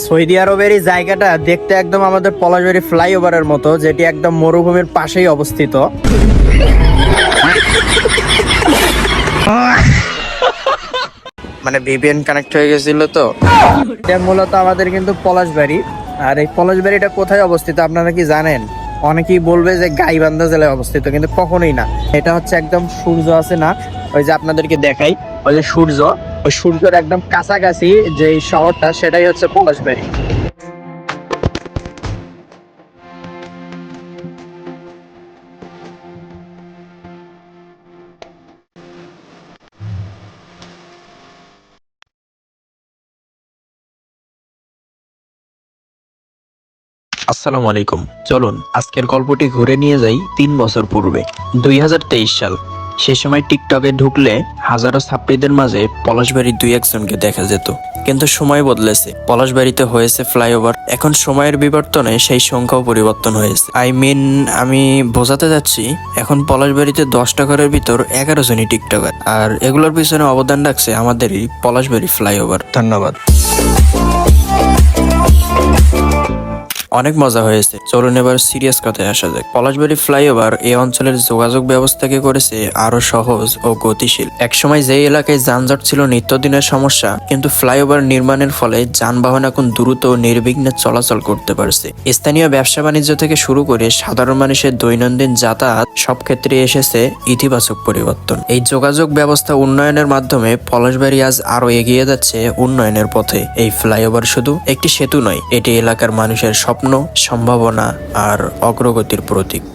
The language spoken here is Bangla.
সৌদি আরবের এই জায়গাটা দেখতে একদম আমাদের পলাশবাড়ি ফ্লাইওভারের মতো, যেটি একদম মরুভূমির পাশেই অবস্থিত। মানে ভিপিএন কানেক্ট হয়ে গেছিল তো। এটা মূলত আমাদের কিন্তু পলাশবাড়ি। আর এই পলাশবাড়িটা কোথায় অবস্থিত আপনারা কি জানেন? অনেকেই বলবে যে গাইবান্ধা জেলায় অবস্থিত, কিন্তু কখনোই না। এটা হচ্ছে একদম সূর্য আছে না, ওই যে আপনাদেরকে দেখাই, ওই যে সূর্য, ওই সূর্যের একদম কাছাকাছি যে শহরটা, সেটাই হচ্ছে পলাশবাড়ি। আসসালামু আলাইকুম। চলুন আজকের গল্পটি ঘুরে নিয়ে যাই 3 বছর পূর্বে, 2023 সাল। সে সময় টিকটকে ঢুকলে হাজারো ছাত্রীদের মাঝে পলাশবাড়ির 2-1জনকে দেখা যেত। কিন্তু সময় বদলেছে, পলাশবাড়িতে হয়েছে ফ্লাইওভার। এখন সময়ের বিবর্তনে সেই সংখ্যাও পরিবর্তন হয়েছে। আমি বোঝাতে যাচ্ছি, এখন পলাশবাড়িতে 10টা ঘরের ভিতর 11 জনই টিকটকার। আর এগুলোর পিছনে অবদান রাখছে আমাদের এই পলাশবাড়ি ফ্লাইওভার। ধন্যবাদ। অনেক মজা হয়েছে, চলুন এবার সিরিয়াস কথায় আসা যাক। পলাশবাড়ি ফ্লাইওভার এই অঞ্চলের যোগাযোগ ব্যবস্থাকে করেছে আরো সহজ ও গতিশীল। একসময় যে এলাকায় যানজট ছিল নিত্যদিনের সমস্যা, কিন্তু ফ্লাইওভার নির্মাণের ফলে যানবাহন এখন দ্রুত ও নির্বিঘ্নে চলাচল করতে পারছে। স্থানীয় ব্যবসা বাণিজ্য থেকে শুরু করে সাধারণ মানুষের দৈনন্দিন যাতায়াত সব ক্ষেত্রে এসেছে ইতিবাচক পরিবর্তন। এই যোগাযোগ ব্যবস্থা উন্নয়নের মাধ্যমে পলাশবাড়ি আজ আরো এগিয়ে যাচ্ছে উন্নয়নের পথে। এই ফ্লাইওভার শুধু একটি সেতু নয়, এটি এলাকার মানুষের স্বপ্ন, সম্ভাবনা আর অগ্রগতির প্রতীক।